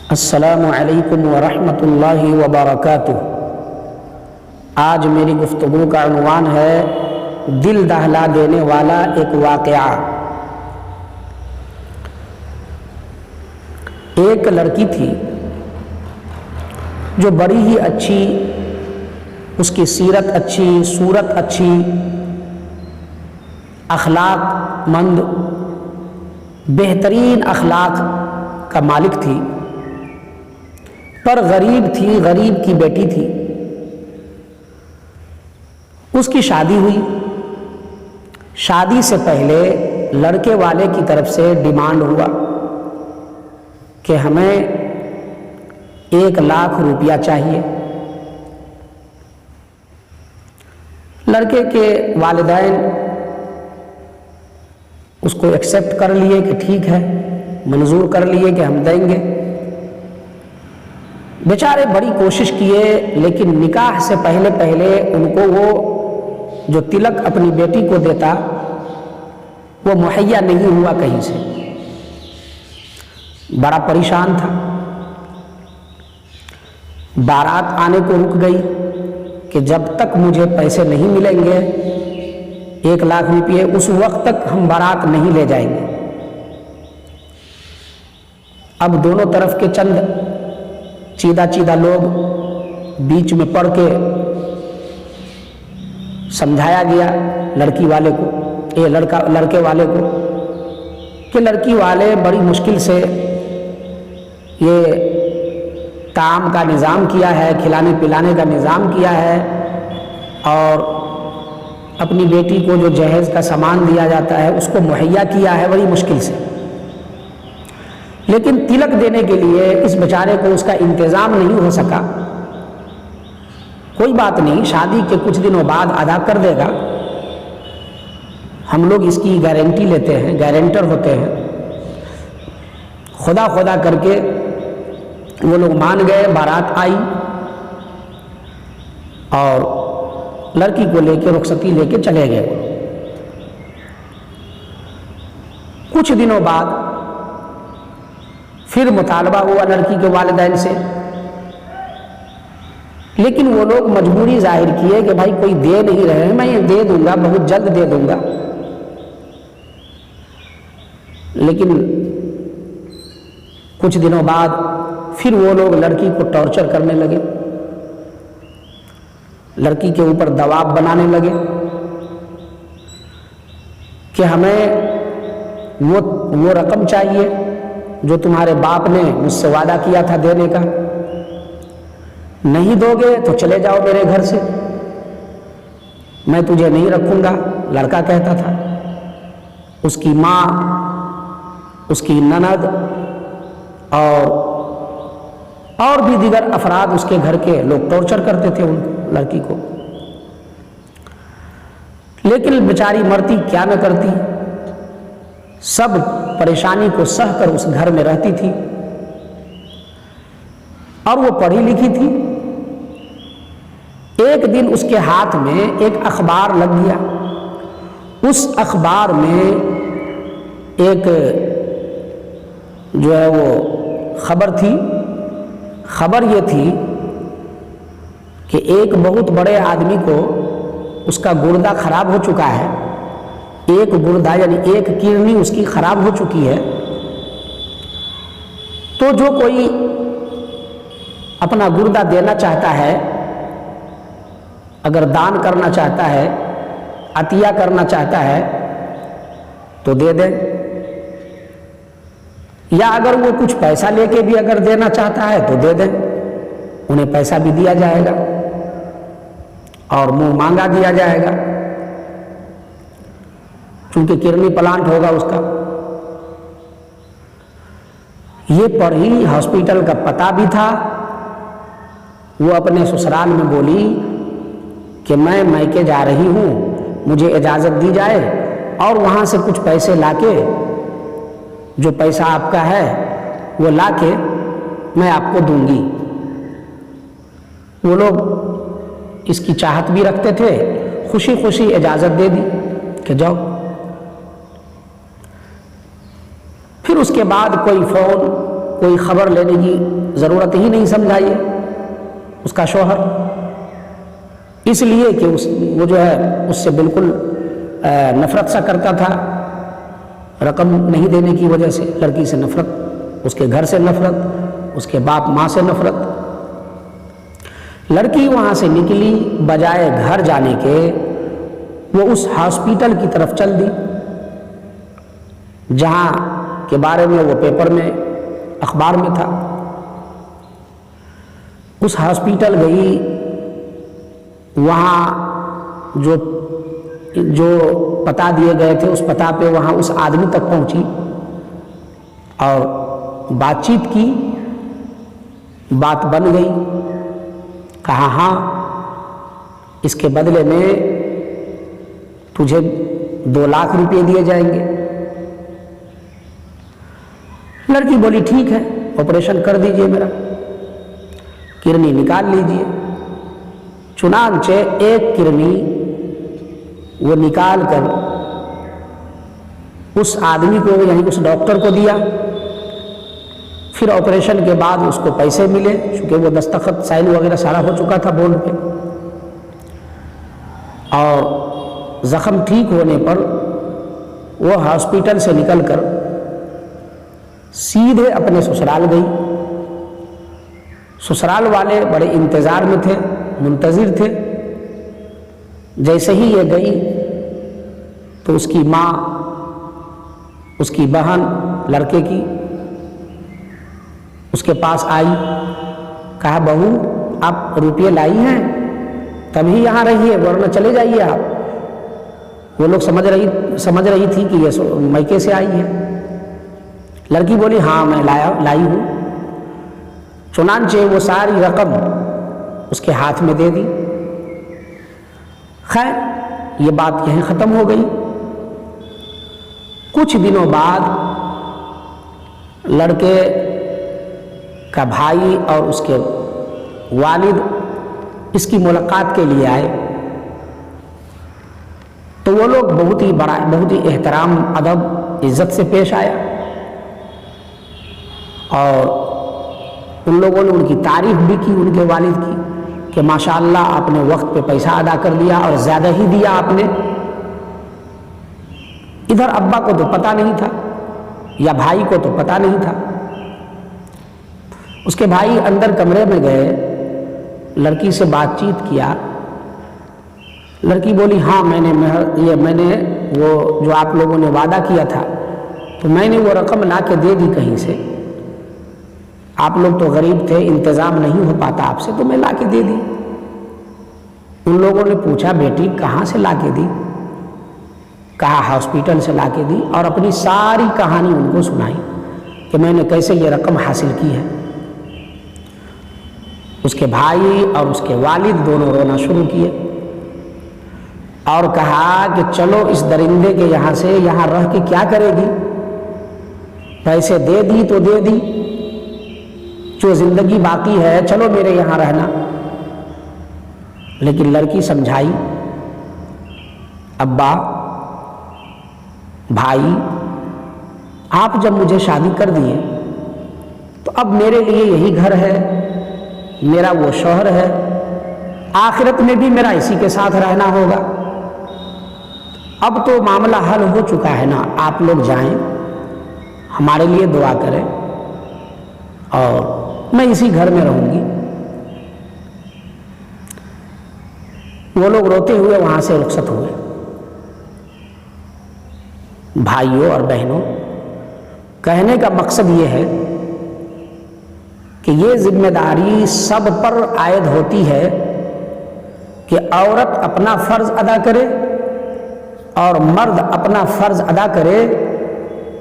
السلام علیکم ورحمۃ اللہ وبرکاتہ۔ آج میری گفتگو کا عنوان ہے دل دہلا دینے والا ایک واقعہ۔ ایک لڑکی تھی جو بڑی ہی اچھی، اس کی سیرت اچھی، صورت اچھی، اخلاق مند، بہترین اخلاق کا مالک تھی، پر غریب تھی، غریب کی بیٹی تھی۔ اس کی شادی ہوئی۔ شادی سے پہلے لڑکے والے کی طرف سے ڈیمانڈ ہوا کہ ہمیں 1,00,000 روپیہ چاہیے۔ لڑکے کے والدین اس کو ایکسیپٹ کر لیے کہ ٹھیک ہے، منظور کر لیے کہ ہم دیں گے۔ بیچارے بڑی کوشش کیے، لیکن نکاح سے پہلے ان کو وہ جو تلک اپنی بیٹی کو دیتا وہ مہیا نہیں ہوا کہیں سے۔ بڑا پریشان تھا۔ بارات آنے کو رک گئی کہ جب تک مجھے پیسے نہیں ملیں گے 1,00,000 روپئے، اس وقت تک ہم بارات نہیں لے جائیں گے۔ اب دونوں طرف کے چند چیدہ لوگ بیچ میں پڑھ کے سمجھایا گیا لڑکی والے کو، لڑکے والے کو، کہ لڑکی والے بڑی مشکل سے یہ طعام کا نظام کیا ہے، کھلانے پلانے کا نظام کیا ہے، اور اپنی بیٹی کو جو جہیز کا سامان دیا جاتا ہے اس کو مہیا کیا ہے بڑی مشکل سے، لیکن تلک دینے کے لیے اس بیچارے کو اس کا انتظام نہیں ہو سکا۔ کوئی بات نہیں، شادی کے کچھ دنوں بعد ادا کر دے گا، ہم لوگ اس کی گارنٹی لیتے ہیں، گارنٹر ہوتے ہیں۔ خدا کر کے وہ لوگ مان گئے۔ بارات آئی اور لڑکی کو لے کے رخصتی لے کے چلے گئے۔ کچھ دنوں بعد پھر مطالبہ ہوا لڑکی کے والدین سے، لیکن وہ لوگ مجبوری ظاہر کیے کہ بھائی کوئی دے نہیں رہے، میں یہ دے دوں گا، بہت جلد دے دوں گا۔ لیکن کچھ دنوں بعد پھر وہ لوگ لڑکی کو ٹارچر کرنے لگے، لڑکی کے اوپر دباؤ بنانے لگے کہ ہمیں وہ رقم چاہیے جو تمہارے باپ نے مجھ سے وعدہ کیا تھا دینے کا، نہیں دو گے تو چلے جاؤ میرے گھر سے، میں تجھے نہیں رکھوں گا، لڑکا کہتا تھا۔ اس کی ماں، اس کی نند اور بھی دیگر افراد اس کے گھر کے لوگ ٹارچر کرتے تھے ان لڑکی کو، لیکن بیچاری مرتی کیا نہ کرتی، سب پریشانی کو سہ کر اس گھر میں رہتی تھی، اور وہ پڑھی لکھی تھی۔ ایک دن اس کے ہاتھ میں ایک اخبار لگ گیا۔ اس اخبار میں ایک جو ہے وہ خبر تھی۔ خبر یہ تھی کہ ایک بہت بڑے آدمی کو اس کا گردہ خراب ہو چکا ہے، ایک گردہ یعنی ایک کڈنی اس کی خراب ہو چکی ہے، تو جو کوئی اپنا گردہ دینا چاہتا ہے، اگر دان کرنا چاہتا ہے، عطیہ کرنا چاہتا ہے تو دے دے، یا اگر وہ کچھ پیسہ لے کے بھی اگر دینا چاہتا ہے تو دے دیں، انہیں پیسہ بھی دیا جائے گا اور منہ مانگا دیا جائے گا، چونکہ کڈنی پلانٹ ہوگا اس کا۔ یہ پڑھی، ہاسپٹل کا پتہ بھی تھا۔ وہ اپنے سسرال میں بولی کہ میں میکے جا رہی ہوں، مجھے اجازت دی جائے اور وہاں سے کچھ پیسے لا کے، جو پیسہ آپ کا ہے وہ لا کے میں آپ کو دوں گی۔ وہ لوگ اس کی چاہت بھی رکھتے تھے، خوشی خوشی اجازت دے دی کہ جاؤ۔ پھر اس کے بعد کوئی فون کوئی خبر لینے کی ضرورت ہی نہیں سمجھا یہ اس کا شوہر، اس لیے کہ وہ جو ہے اس سے بالکل نفرت سا کرتا تھا، رقم نہیں دینے کی وجہ سے لڑکی سے نفرت، اس کے گھر سے نفرت، اس کے باپ ماں سے نفرت۔ لڑکی وہاں سے نکلی، بجائے گھر جانے کے وہ اس ہاسپٹل کی طرف چل دی جہاں کے بارے میں وہ پیپر میں اخبار میں تھا۔ اس ہاسپٹل گئی، وہاں جو پتہ دیے گئے تھے اس پتہ پہ وہاں اس آدمی تک پہنچی اور بات چیت کی، بات بن گئی، کہا ہاں اس کے بدلے میں تجھے 2 لاکھ روپے دیے جائیں گے۔ لڑکی بولی ٹھیک ہے، آپریشن کر دیجئے میرا، کرنی نکال لیجئے۔ چنانچہ ایک کرنی وہ نکال کر اس آدمی کو یعنی اس ڈاکٹر کو دیا۔ پھر آپریشن کے بعد اس کو پیسے ملے، چونکہ وہ دستخط سائن وغیرہ سارا ہو چکا تھا بورڈ پہ، اور زخم ٹھیک ہونے پر وہ ہاسپٹل سے نکل کر سیدھے اپنے سسرال گئی۔ سسرال والے بڑے انتظار میں تھے، منتظر تھے۔ جیسے ہی یہ گئی تو اس کی ماں، اس کی بہن لڑکے کی اس کے پاس آئی، کہا بہو آپ روپیے لائی ہیں تبھی یہاں رہیے ورنہ چلے جائیے آپ۔ وہ لوگ سمجھ رہی تھی کہ یہ میکے سے آئی ہے۔ لڑکی بولی ہاں میں لائی ہوں۔ چنانچہ وہ ساری رقم اس کے ہاتھ میں دے دی۔ خیر یہ بات یہیں ختم ہو گئی۔ کچھ دنوں بعد لڑکے کا بھائی اور اس کے والد اس کی ملاقات کے لیے آئے، تو وہ لوگ بہت ہی احترام، ادب، عزت سے پیش آیا، اور ان لوگوں نے ان کی تعریف بھی کی ان کے والد کی کہ ماشاءاللہ آپ نے وقت پہ پیسہ ادا کر دیا اور زیادہ ہی دیا آپ نے۔ ادھر ابا کو تو پتہ نہیں تھا یا بھائی کو تو پتہ نہیں تھا۔ اس کے بھائی اندر کمرے میں گئے، لڑکی سے بات چیت کیا۔ لڑکی بولی ہاں میں نے وہ جو آپ لوگوں نے وعدہ کیا تھا تو میں نے وہ رقم لا کے دے دی کہیں سے، آپ لوگ تو غریب تھے، انتظام نہیں ہو پاتا آپ سے، تو میں لا کے دے دی۔ ان لوگوں نے پوچھا بیٹی کہاں سے لا کے دی؟ کہا ہاسپٹل سے لا کے دی، اور اپنی ساری کہانی ان کو سنائی کہ میں نے کیسے یہ رقم حاصل کی ہے۔ اس کے بھائی اور اس کے والد دونوں رونا شروع کیے اور کہا کہ چلو اس درندے کے یہاں رہ کے کیا کرے گی؟ پیسے دے دی تو دے دی، جو زندگی باقی ہے چلو میرے یہاں رہنا۔ لیکن لڑکی سمجھائی ابا بھائی آپ جب مجھے شادی کر دیے تو اب میرے لیے یہی گھر ہے، میرا وہ شوہر ہے، آخرت میں بھی میرا اسی کے ساتھ رہنا ہوگا۔ اب تو معاملہ حل ہو چکا ہے نا، آپ لوگ جائیں، ہمارے لیے دعا کریں اور میں اسی گھر میں رہوں گی۔ وہ لوگ روتے ہوئے وہاں سے رخصت ہوئے۔ بھائیوں اور بہنوں، کہنے کا مقصد یہ ہے کہ یہ ذمہ داری سب پر عائد ہوتی ہے کہ عورت اپنا فرض ادا کرے اور مرد اپنا فرض ادا کرے،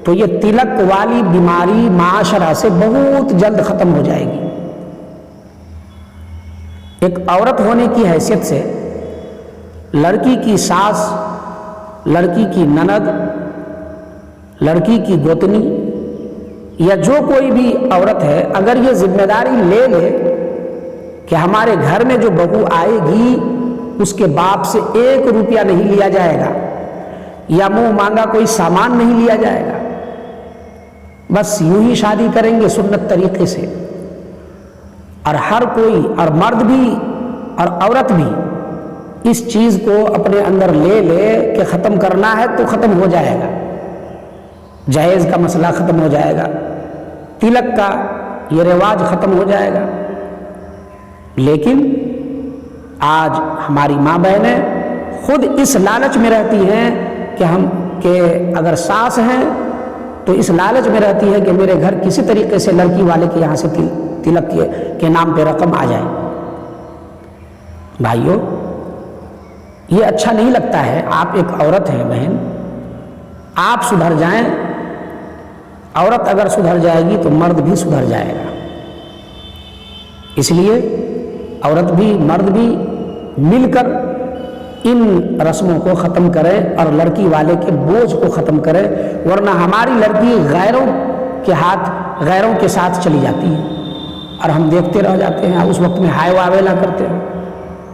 تو یہ تلک والی بیماری معاشرہ سے بہت جلد ختم ہو جائے گی۔ ایک عورت ہونے کی حیثیت سے لڑکی کی ساس، لڑکی کی نند، لڑکی کی گوتنی یا جو کوئی بھی عورت ہے، اگر یہ ذمہ داری لے لے کہ ہمارے گھر میں جو بہو آئے گی اس کے باپ سے 1 روپیہ نہیں لیا جائے گا یا منہ مانگا کوئی سامان نہیں لیا جائے گا، بس یوں ہی شادی کریں گے سنت طریقے سے، اور ہر کوئی، اور مرد بھی اور عورت بھی اس چیز کو اپنے اندر لے لے کہ ختم کرنا ہے تو ختم ہو جائے گا، جہیز کا مسئلہ ختم ہو جائے گا، تلک کا یہ رواج ختم ہو جائے گا۔ لیکن آج ہماری ماں بہنیں خود اس لالچ میں رہتی ہیں کہ اگر ساس ہیں تو اس لالچ میں رہتی ہے کہ میرے گھر کسی طریقے سے لڑکی والے کے یہاں سے تلک کے نام پہ رقم آ جائے۔ بھائیو، یہ اچھا نہیں لگتا ہے۔ آپ ایک عورت ہیں بہن، آپ سدھر جائیں، عورت اگر سدھر جائے گی تو مرد بھی سدھر جائے گا۔ اس لیے عورت بھی مرد بھی مل کر ان رسموں کو ختم کریں اور لڑکی والے کے بوجھ کو ختم کریں، ورنہ ہماری لڑکی غیروں کے ہاتھ، غیروں کے ساتھ چلی جاتی ہے اور ہم دیکھتے رہ جاتے ہیں، اس وقت میں ہائے واویلا کرتے ہیں۔